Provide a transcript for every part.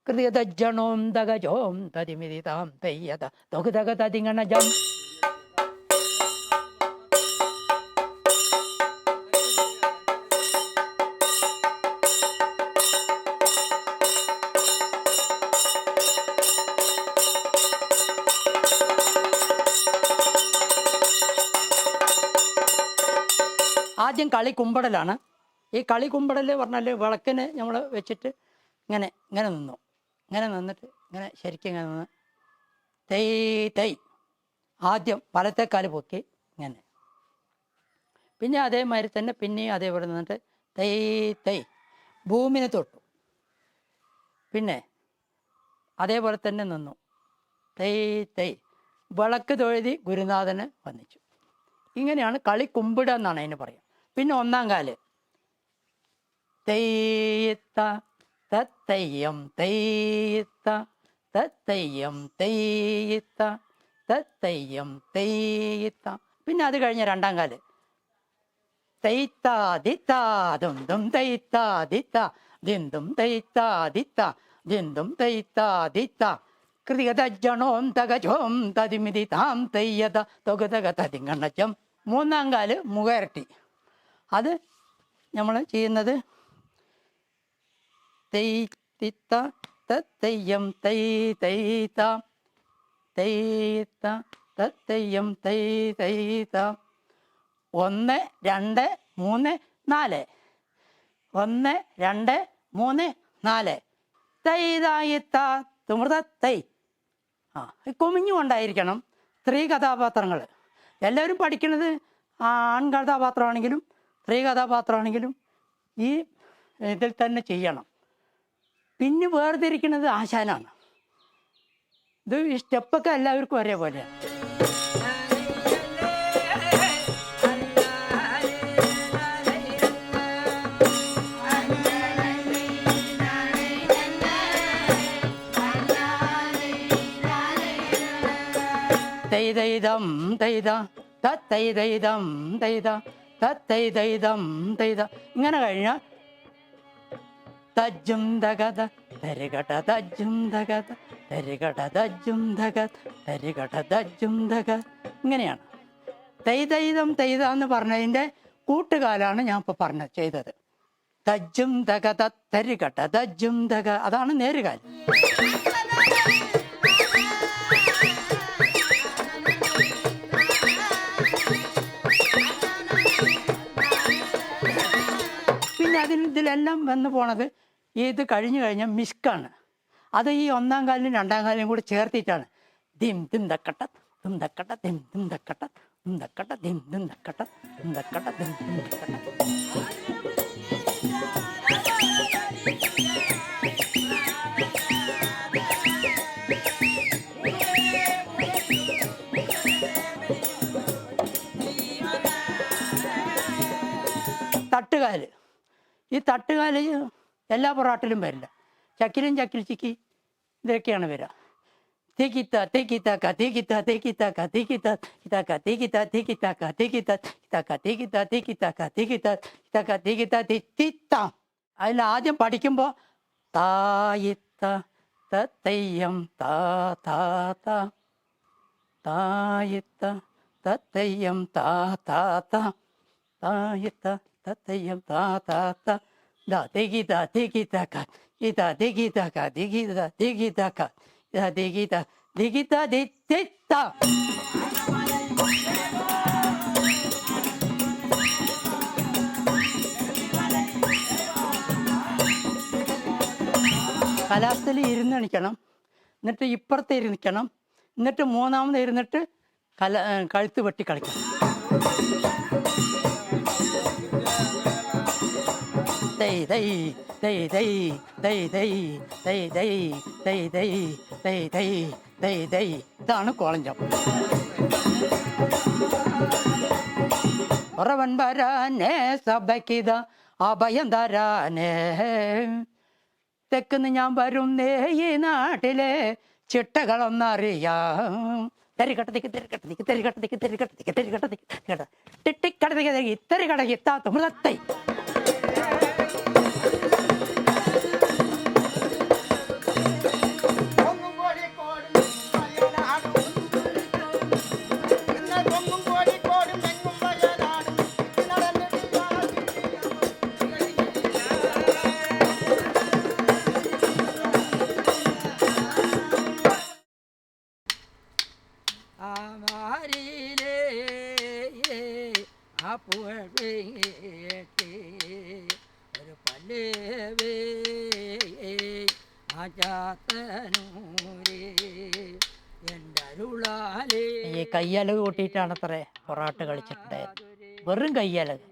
കൃതിയതജ്ജണോം തകജോം തതിമിതിതാം തെയ്യത തൊകുതക തതിങ്ങണജം. ആദ്യം കളി കുമ്പടലാണ്. ഈ കളി കുമ്പടൽ പറഞ്ഞാൽ വിളക്കിന് നമ്മൾ വെച്ചിട്ട് ഇങ്ങനെ ഇങ്ങനെ നിന്നു, ഇങ്ങനെ നിന്നിട്ട് ഇങ്ങനെ ശരിക്കും ഇങ്ങനെ നിന്ന് തെയ് തെയ് ആദ്യം വലത്തേക്കാല് പൊക്കി ഇങ്ങനെ, പിന്നെ അതേമാതിരി തന്നെ പിന്നെയും അതേപോലെ നിന്നിട്ട് തെയ് തെയ് ഭൂമിനെ തൊട്ടു, പിന്നെ അതേപോലെ തന്നെ നിന്നു തെയ് തെയ് വിളക്ക് തൊഴുതി ഗുരുനാഥനെ വന്ദിച്ചു. ഇങ്ങനെയാണ് കളി കുമ്പിടുക എന്നാണ് അതിന് പറയുക. പിന്നെ ഒന്നാം കാല് തെയ്യത്ത തത്തയ്യം തെയ്യത്ത തത്തയ്യം തെയ്യത്ത തത്തയ്യം തെയ്യത്ത. പിന്നെ അത് കഴിഞ്ഞ രണ്ടാം കാല് തെയ്ത്താ ദിത്താ ദും ദും തെയ്ത്താ ദിത്താ ദിന്തും തെയ്ത്താ ദിത്താ ദിന്തും തെയ്ത്താ ദിത്താ കൃതികതജ്ജണോം തകജോം തതിമിതി താം തെയ്യത തൊകതക തതിങ്ങണച്ചം. മൂന്നാം കാല് മുഖരട്ടി. അത് നമ്മൾ ചെയ്യുന്നത് തെയ്ത്തിത്ത തത്തയ്യം തെയ് തെയ്ത്ത തെയ്ത്ത തത്തയ്യം തെയ് തെയ്ത്ത. 1 2 3 4 1 2 3 4 തെയ്തായിത്ത തുമൃതത്തൈ. കുമിഞ്ഞുകൊണ്ടായിരിക്കണം സ്ത്രീ കഥാപാത്രങ്ങൾ. എല്ലാവരും പഠിക്കുന്നത് ആൺകഥാപാത്രമാണെങ്കിലും സ്ത്രീ കഥാപാത്രമാണെങ്കിലും ഈ ഇതിൽ തന്നെ ചെയ്യണം. പിന്നെ വേർതിരിക്കുന്നത് ആശാനാണ്. ഇത് ഈ സ്റ്റെപ്പൊക്കെ എല്ലാവർക്കും ഒരേപോലെയാണ്. തെയ്തം തെയ്ത തത്തൈതം തെയ്ത തത്തൈതം തെയ്ത. ഇങ്ങനെ കഴിഞ്ഞാൽ തജ്ജും തകത തരികട തജ്ജും തകത തരികട തജ്ജും തകത തരികട തജ്ജും തക. ഇങ്ങനെയാണ് തെയ്തം തെയ്ത എന്ന് പറഞ്ഞതിൻ്റെ കൂട്ടുകാലാണ് ഞാൻ ഇപ്പോൾ ചെയ്തത്. തജ്ജും തകത തരികട തജ്ജും തക, അതാണ് നേരുകാൽ. ഇതിലെല്ലാം വന്നു പോണത് ഇത് കഴിഞ്ഞു കഴിഞ്ഞാൽ മിസ്കാണ്. അത് ഈ ഒന്നാം കാലിനും രണ്ടാം കാലിനും കൂടെ ചേർത്തിട്ടാണ് ദിം ദിം ദക്കട്ട ദിം ദക്കട്ട ദിം ദിം ദക്കട്ട ദിം ദക്കട്ട ദിം ദിം ദക്കട്ട ദിം ദക്കട്ട ദിം ദിം ദക്കട്ട. തട്ടുകാല്. ഈ തട്ടുകാല് എല്ലാ പൊറാട്ടിലും വരില്ല. ചക്കിലും ചക്കിൽ ചിക്കി ഇതൊക്കെയാണ് വരിക. തീക്കിത്ത തീക്കിത്താക്ക തീക്കിത്ത തീക്കിത്താക്ക തീക്കിത്ത ഇതാക്ക തീക്കിത്ത തീക്കിത്താക്ക തീക്കിത്ത ഇതാക്ക തീക്കിത്ത തീക്കിത്താക്ക തീക്കിത്ത ഇതാക്ക തീക്കിത്ത തിത്ത. അതിൽ ആദ്യം പഠിക്കുമ്പോൾ തായിത്ത തത്തയ്യം താ താ താ തായിത്ത തത്തയ്യം താ താ താ തായിത്ത തത്തയ്യം താ താ താ ദാ ദിഗിത ദിഗിതക ഇതാ ദിഗിതക ദിഗിത ദിഗിതക ഇതാ ദിഗിത ദിഗിത ദിത്ത. കലാസ്ഥലി ഇരുന്നണിക്കണം, എന്നിട്ട് ഇപ്പുറത്ത് ഇരുന്നിക്കണം, എന്നിട്ട് മൂന്നാമത് ഇരുന്നിട്ട് കഴുത്ത് വെട്ടി കളിക്കണം. തെയ് തെയ് തെയ് തെയ് തെയ് തെയ് തെയ് തെയ് തെയ് തെയ് തെയ് തെയ് തെയ് തെയ്. ഇതാണ് കോളഞ്ചം. ഉറവൻ വരാനേ സഭയ്ക്കിത അഭയം തരാനേ, തെക്കുന്ന് ഞാൻ വരുന്നേ ഈ നാട്ടിലെ ചിട്ടകളൊന്നറിയാം. തെരികട്ടതിക്ക് തെരികട്ടതിക്ക് തെരികട്ടതിക്ക് തെരികട്ടതിക്ക് തെരികട്ടതിക്ക് ടിട്ടിക്കടതിക്ക് തെരികടകി താത്ത മൃതത്തൈ. ഈ കയ്യലക് കൂട്ടിയിട്ടാണ് അത്രേ പൊറാട്ട് കളിച്ചിട്ടുണ്ടായത്. വെറും കയ്യലക്,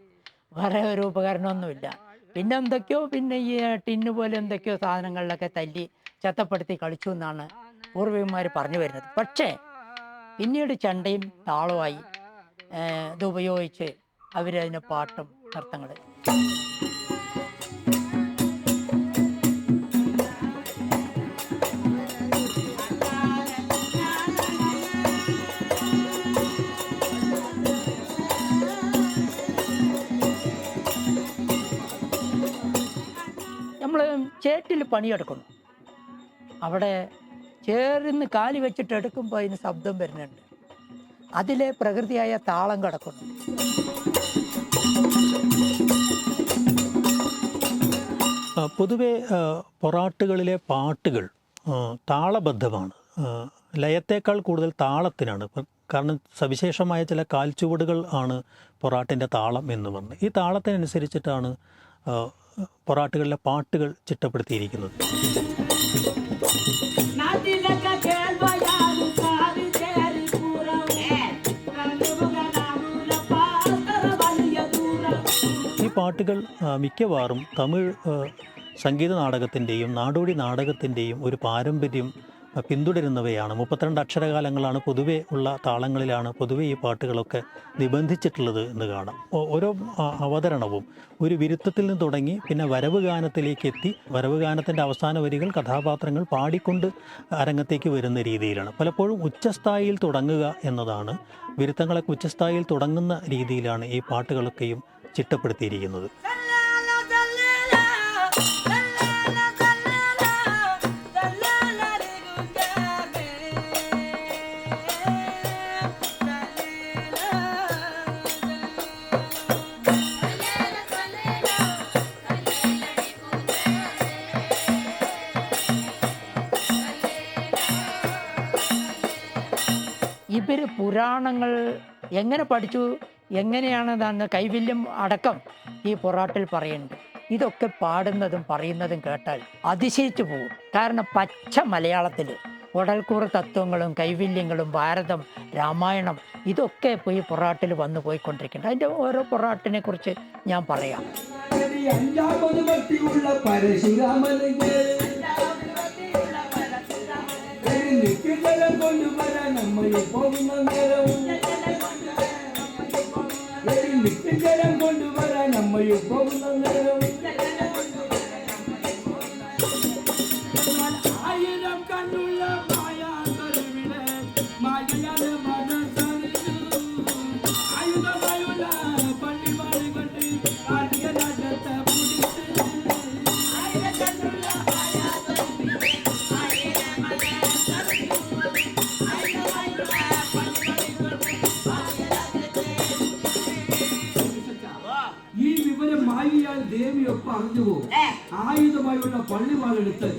വേറെ ഒരു ഉപകരണമൊന്നുമില്ല. പിന്നെ എന്തൊക്കെയോ പിന്നെ ഈ ടിന്ന് പോലെ എന്തൊക്കെയോ സാധനങ്ങളിലൊക്കെ തല്ലി ചത്തപ്പെടുത്തി കളിച്ചു എന്നാണ് പൂർവികന്മാർ പറഞ്ഞു വരുന്നത്. പക്ഷേ പിന്നീട് ചെണ്ടയും താളവുമായി ഇതുപയോഗിച്ച് അവരതിന് പാട്ടും നൃത്തങ്ങൾ. നമ്മൾ ചേറ്റിൽ പണിയെടുക്കുന്നു, അവിടെ ചേർന്ന് കാലി വെച്ചിട്ട് എടുക്കുമ്പോൾ അതിന് ശബ്ദം വരുന്നുണ്ട്. അതിലെ പ്രകൃതിയായ താളം കിടക്കുന്നു. പൊതുവെ പൊറാട്ടുകളിലെ പാട്ടുകൾ താളബദ്ധമാണ്. ലയത്തേക്കാൾ കൂടുതൽ താളത്തിനാണ്. കാരണം സവിശേഷമായ ചില കാൽച്ചുവടുകൾ ആണ് പൊറാട്ടിൻ്റെ താളം എന്ന് പറഞ്ഞത്. ഈ താളത്തിനനുസരിച്ചിട്ടാണ് പൊറാട്ടുകളിലെ പാട്ടുകൾ ചിട്ടപ്പെടുത്തിയിരിക്കുന്നത്. ഈ പാട്ടുകൾ മിക്കവാറും തമിഴ് സംഗീത നാടകത്തിൻ്റെയും നാടോടി നാടകത്തിൻ്റെയും ഒരു പാരമ്പര്യം പിന്തുടരുന്നവയാണ്. 32 അക്ഷരകാലങ്ങളാണ് പൊതുവെ ഉള്ള താളങ്ങളിലാണ് പൊതുവെ ഈ പാട്ടുകളൊക്കെ നിബന്ധിച്ചിട്ടുള്ളത് എന്ന് കാണാം. ഓരോ അവതരണവും ഒരു വിരുത്തത്തിൽ നിന്ന് തുടങ്ങി പിന്നെ വരവ് ഗാനത്തിലേക്ക് എത്തി, വരവ് ഗാനത്തിൻ്റെ അവസാന വരികൾ കഥാപാത്രങ്ങൾ പാടിക്കൊണ്ട് അരങ്ങത്തേക്ക് വരുന്ന രീതിയിലാണ്. പലപ്പോഴും ഉച്ചസ്ഥായിയിൽ തുടങ്ങുക എന്നതാണ്. വിരുത്തങ്ങളൊക്കെ ഉച്ചസ്ഥായിയിൽ തുടങ്ങുന്ന രീതിയിലാണ് ഈ പാട്ടുകളൊക്കെയും ചിട്ടപ്പെടുത്തിയിരിക്കുന്നത്. ഇവർ പുരാണങ്ങൾ എങ്ങനെ പഠിച്ചു, എങ്ങനെയാണ് അതാണ് കൈവല്യം അടക്കം ഈ പൊറാട്ടിൽ പറയുന്നുണ്ട്. ഇതൊക്കെ പാടുന്നതും പറയുന്നതും കേട്ടാൽ അതിശയിച്ചു പോകും. കാരണം പച്ച മലയാളത്തിൽ ഉടൽക്കൂറ് തത്വങ്ങളും കൈവല്യങ്ങളും ഭാരതം, രാമായണം ഇതൊക്കെ ഇപ്പോൾ ഈ പൊറാട്ടിൽ വന്നു പോയിക്കൊണ്ടിരിക്കുന്നുണ്ട്. അതിൻ്റെ ഓരോ പൊറാട്ടിനെ കുറിച്ച് ഞാൻ പറയാം. ദേവിയൊപ്പം അറിഞ്ഞുപോകും. ആയുധമായുള്ള പള്ളിവാളെടുത്ത്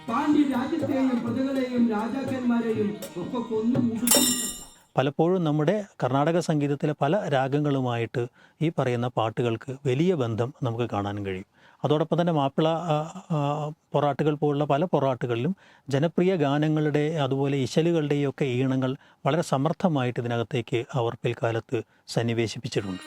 പാണ്ഡ്യ രാജ്യത്തെയും പ്രജകളെയും രാജാക്കന്മാരെയും ഒക്കെ കൊന്നു മുടിച്ചു. പലപ്പോഴും നമ്മുടെ കർണാടക സംഗീതത്തിലെ പല രാഗങ്ങളുമായിട്ട് ഈ പറയുന്ന പാട്ടുകൾക്ക് വലിയ ബന്ധം നമുക്ക് കാണാൻ കഴിയും. അതോടൊപ്പം തന്നെ മാപ്പിള പൊറാട്ടുകൾ പോലുള്ള പല പൊറാട്ടുകളിലും ജനപ്രിയ ഗാനങ്ങളുടെ അതുപോലെ ഇശലുകളുടെയും ഒക്കെ ഈണങ്ങൾ വളരെ സമർത്ഥമായിട്ട് ഇതിനകത്തേക്ക് അവർ പിൽക്കാലത്ത് സന്നിവേശിപ്പിച്ചിട്ടുണ്ട്.